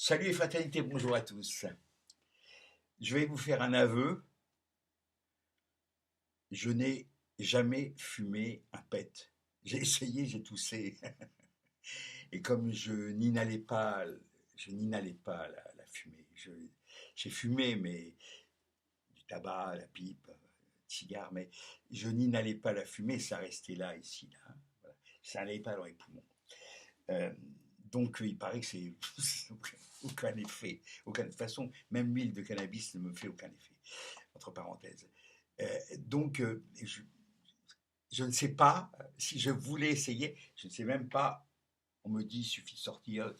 Salut et fraternité, bonjour à tous. Je vais vous faire un aveu. Je n'ai jamais fumé un pet. J'ai essayé, j'ai toussé. Et comme je n'inhalais pas la fumée. J'ai fumé, mais du tabac, la pipe, cigare, mais je n'inhalais pas la fumée, ça restait là, ici, là, hein. Voilà. Ça n'allait pas dans les poumons. Euh, donc, il paraît que c'est aucun effet. De toute façon, même l'huile de cannabis ne me fait aucun effet. Entre parenthèses. Donc, je ne sais pas si je voulais essayer. Je ne sais même pas. On me dit, il suffit de sortir,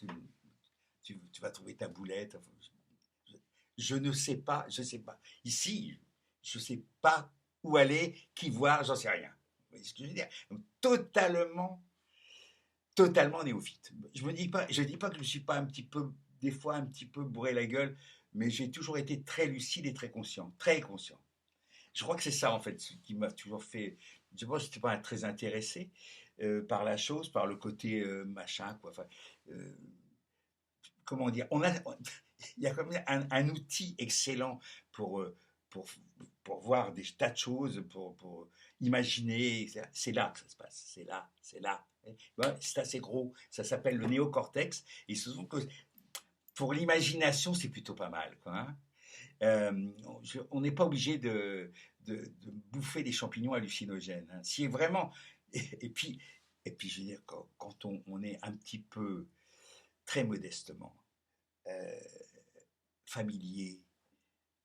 tu vas trouver ta boulette. Enfin, je ne sais pas, je ne sais pas. Ici, je ne sais pas où aller, qui voir, j'en sais rien. Vous voyez ce que je veux dire? Donc, totalement néophyte. Je dis pas que je ne suis pas un petit peu, des fois un petit peu bourré la gueule, mais j'ai toujours été très lucide et très conscient, très conscient. Je crois que c'est ça, en fait, ce qui m'a toujours fait. Je pense que je n'étais pas très intéressé par la chose, par le côté machin, quoi. Enfin, euh, comment dire il y a comme un outil excellent pour, euh, pour, pour voir des tas de choses, pour imaginer. C'est là que ça se passe. C'est là, c'est là. Ouais, c'est assez gros. Ça s'appelle le néocortex. Et il se trouve que pour l'imagination, c'est plutôt pas mal, quoi, hein. On n'est pas obligé de bouffer des champignons hallucinogènes, hein. Si vraiment, et, et puis, et puis, je veux dire, quand on est un petit peu, très modestement, euh, familier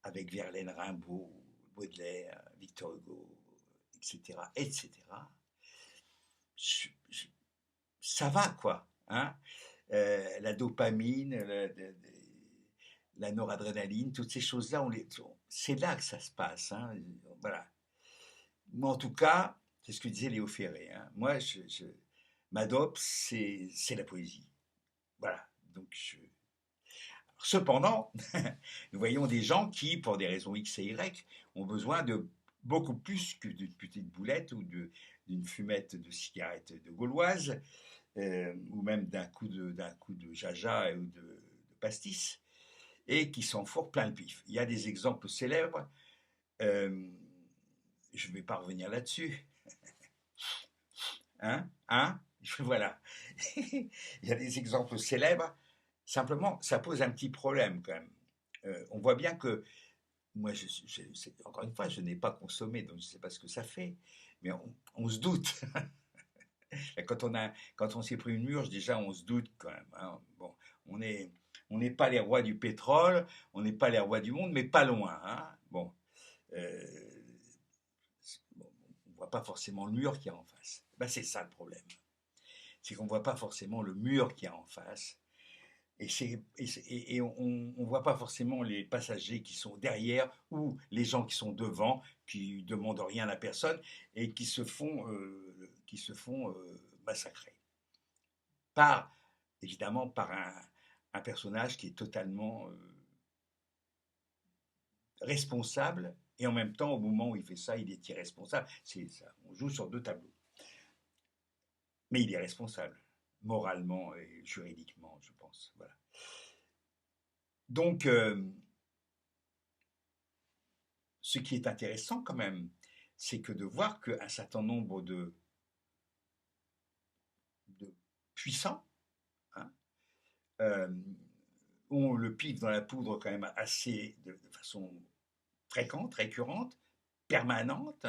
avec Verlaine, Rimbaud, Baudelaire, Victor Hugo, etc., etc., je- je- ça va, quoi, hein. La dopamine, la noradrénaline, toutes ces choses-là, c'est là que ça se passe, hein. Voilà. Moi, en tout cas, c'est ce que disait Léo Ferré, hein. Moi, ma dope, c'est la poésie. Voilà. Donc, cependant, nous voyons des gens qui, pour des raisons X et Y, ont besoin de beaucoup plus que d'une petite boulette ou d'une fumette de cigarette de gauloise, ou même d'un coup de jaja ou de pastis, et qui s'en fourrent plein le pif. Il y a des exemples célèbres. euh, je ne vais pas revenir là-dessus. Hein? Hein? Voilà. Il y a des exemples célèbres. Simplement, ça pose un petit problème quand même. On voit bien que moi, encore une fois, je n'ai pas consommé, donc je ne sais pas ce que ça fait, mais on se doute. Quand on s'est pris une murge, déjà, on se doute quand même, hein. Bon, on est, on n'est pas les rois du pétrole, on n'est pas les rois du monde, mais pas loin, hein. Bon, euh, bon, on ne voit pas forcément le mur qu'il y a en face. Ben, c'est ça le problème. C'est qu'on ne voit pas forcément le mur qu'il y a en face. Et on ne voit pas forcément les passagers qui sont derrière ou les gens qui sont devant, qui demandent rien à la personne et qui se font massacrer. Par, évidemment, par un personnage qui est totalement responsable et en même temps, au moment où il fait ça, il est irresponsable. C'est ça. On joue sur deux tableaux. Mais il est responsable, moralement et juridiquement, je pense. Voilà. Donc, ce qui est intéressant quand même, c'est que de voir qu'un certain nombre de puissants, hein, euh, ont le pif dans la poudre quand même assez de façon fréquente, récurrente, permanente.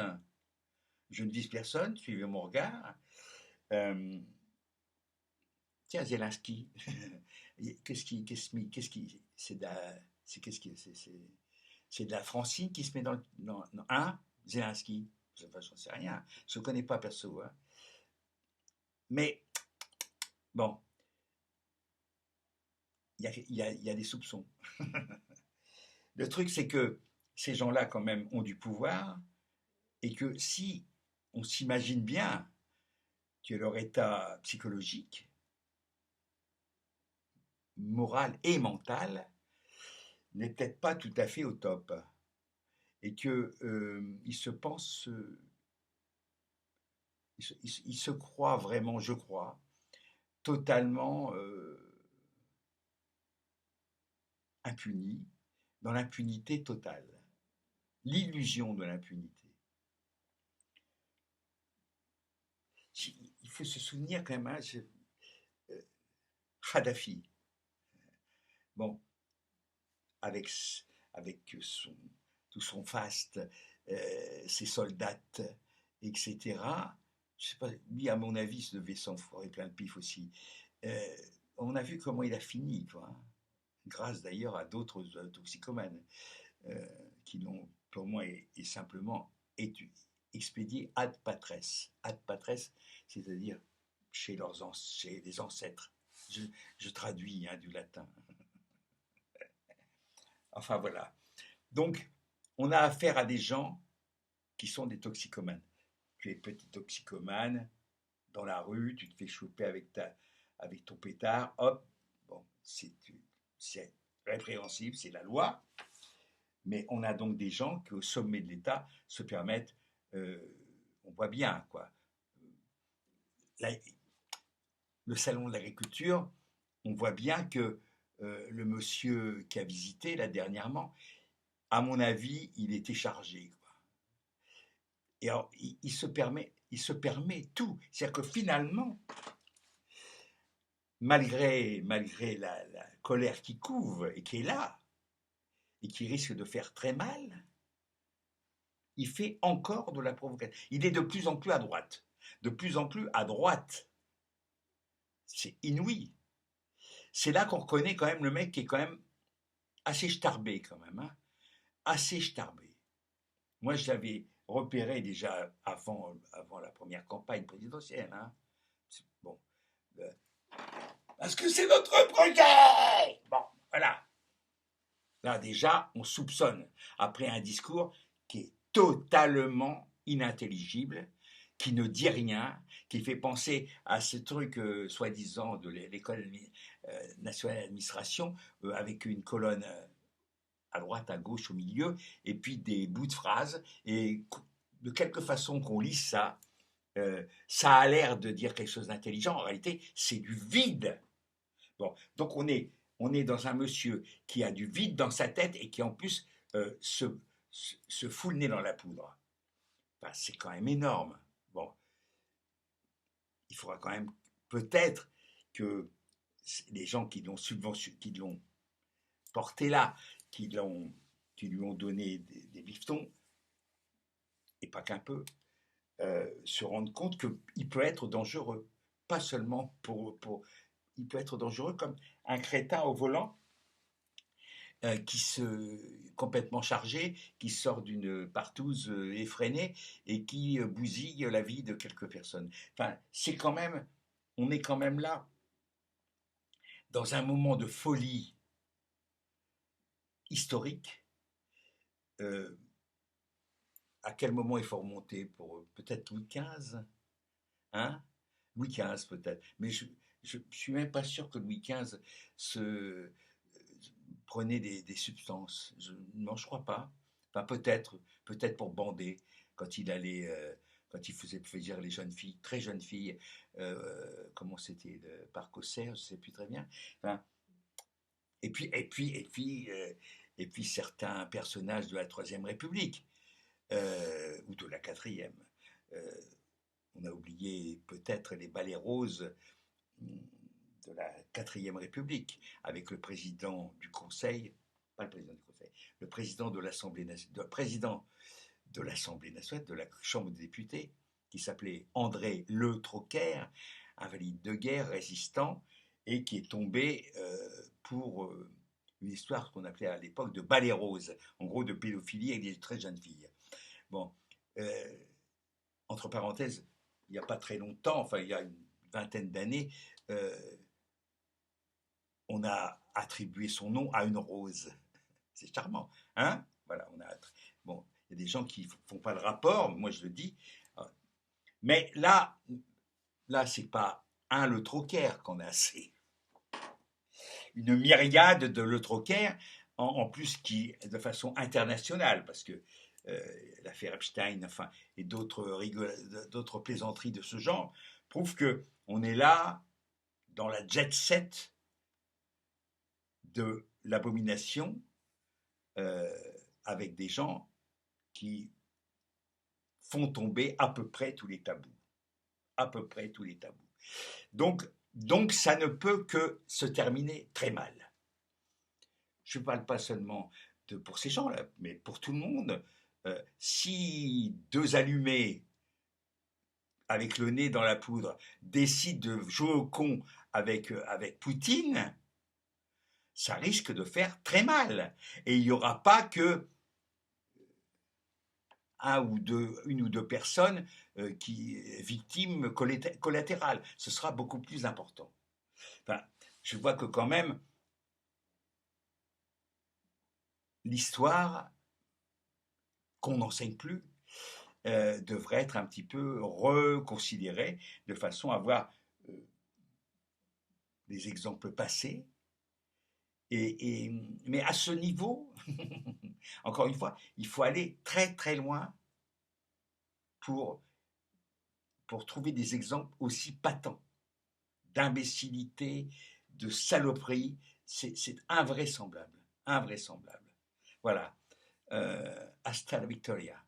Je ne vise personne, suivez mon regard. Euh, Tiens, Zelensky, qu'est-ce qui, c'est de la, c'est qu'est-ce qui, c'est de la Francine qui se met dans un Zelensky. Enfin, j'en sais rien, je ne connais pas perso, hein. Mais bon, il y a des soupçons. Le truc, c'est que ces gens-là, quand même, ont du pouvoir et que si on s'imagine bien que leur état psychologique, moral et mental n'est peut-être pas tout à fait au top et que ils se pensent, ils se croient vraiment, je crois, totalement impunis, dans l'impunité totale, l'illusion de l'impunité. Il faut se souvenir quand même, hein, Kadhafi, bon, avec, avec tout son faste, ses soldats, etc. Je sais pas, lui, à mon avis, se devait s'enfoirer plein de pif aussi. On a vu comment il a fini, quoi, hein, grâce d'ailleurs à d'autres toxicomanes qui l'ont purement et simplement expédié ad patres. Ad patres, c'est-à-dire chez les ancêtres. Je traduis, hein, du latin. Enfin voilà. Donc, on a affaire à des gens qui sont des toxicomanes. Tu es petit toxicomane, dans la rue, tu te fais choper avec ton pétard, hop, bon, c'est répréhensible, c'est la loi. Mais on a donc des gens qui, au sommet de l'État, se permettent, on voit bien, quoi. Le salon de l'agriculture, on voit bien que le monsieur qui a visité là dernièrement, à mon avis, il était chargé, quoi. Et alors, il se permet tout. C'est-à-dire que finalement, malgré la colère qui couve et qui est là, et qui risque de faire très mal, il fait encore de la provocation. Il est de plus en plus à droite. De plus en plus à droite. C'est inouï. C'est là qu'on reconnaît quand même le mec qui est quand même assez starbé quand même, hein, assez starbé. Moi, je l'avais repéré déjà avant la première campagne présidentielle. Hein. Bon, parce que c'est notre projet. Bon, voilà. Là, déjà, on soupçonne, après un discours qui est totalement inintelligible, qui ne dit rien, qui fait penser à ce truc soi-disant de l'école nationale d'administration, avec une colonne à droite, à gauche, au milieu, et puis des bouts de phrases, et de quelque façon qu'on lise ça, ça a l'air de dire quelque chose d'intelligent, en réalité, c'est du vide. Bon, donc on est dans un monsieur qui a du vide dans sa tête et qui en plus se fout le nez dans la poudre. Enfin, c'est quand même énorme. Bon, il faudra quand même peut-être que les gens qui l'ont porté là, qui lui ont donné des bifetons, et pas qu'un peu, se rendent compte qu'il peut être dangereux. Pas seulement il peut être dangereux comme un crétin au volant qui complètement chargé, qui sort d'une partouze effrénée et qui bousille la vie de quelques personnes. Enfin, on est quand même là dans un moment de folie historique. Euh, à quel moment il faut remonter pour peut-être Louis XV, hein? Louis XV peut-être, mais je suis même pas sûr que Louis XV se prenait des substances. Non, je crois pas. Enfin, peut-être pour bander quand il allait, quand il faisait plaisir les jeunes filles, très jeunes filles, comment c'était, le parc Auxerre, je sais plus très bien. Enfin, et puis certains personnages de la Troisième République ou de la Quatrième. Euh, on a oublié peut-être les balais roses de la Quatrième République, avec le président du Conseil, pas le président du Conseil, le président de l'Assemblée nationale, président de l'Assemblée nationale, de la Chambre des députés, qui s'appelait André Le Troquer, invalide de guerre, résistant, et qui est tombé pour une histoire qu'on appelait à l'époque de balai rose, en gros de pédophilie avec des très jeunes filles. Bon, entre parenthèses, il n'y a pas très longtemps, enfin il y a une vingtaine d'années, on a attribué son nom à une rose. C'est charmant, hein? Voilà, bon, il y a des gens qui font pas le rapport, moi je le dis. Mais là c'est pas un Le Troquer qu'on a assez. Une myriade de Le Troquer, en plus qui de façon internationale, parce que l'affaire Epstein, enfin, et d'autres plaisanteries de ce genre, prouvent que on est là dans la jet set de l'abomination euh, avec des gens qui font tomber à peu près tous les tabous. À peu près tous les tabous. Donc ça ne peut que se terminer très mal. Je ne parle pas seulement pour ces gens-là, mais pour tout le monde. Si deux allumés avec le nez dans la poudre décident de jouer au con avec Poutine, ça risque de faire très mal. Et il n'y aura pas que une ou deux personnes victimes collatérales. Ce sera beaucoup plus important. Enfin, je vois que quand même, l'histoire qu'on n'enseigne plus devrait être un petit peu reconsidérée de façon à voir les exemples passés. Mais à ce niveau, encore une fois, il faut aller très très loin pour, pour trouver des exemples aussi patents d'imbécilité, de saloperie. C'est invraisemblable. Invraisemblable. Voilà. Hasta la Victoria.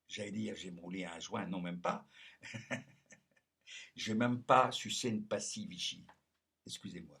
J'allais dire, j'ai roulé un joint, non, même pas. J'ai même pas sucé une pastille Vichy. Excusez-moi.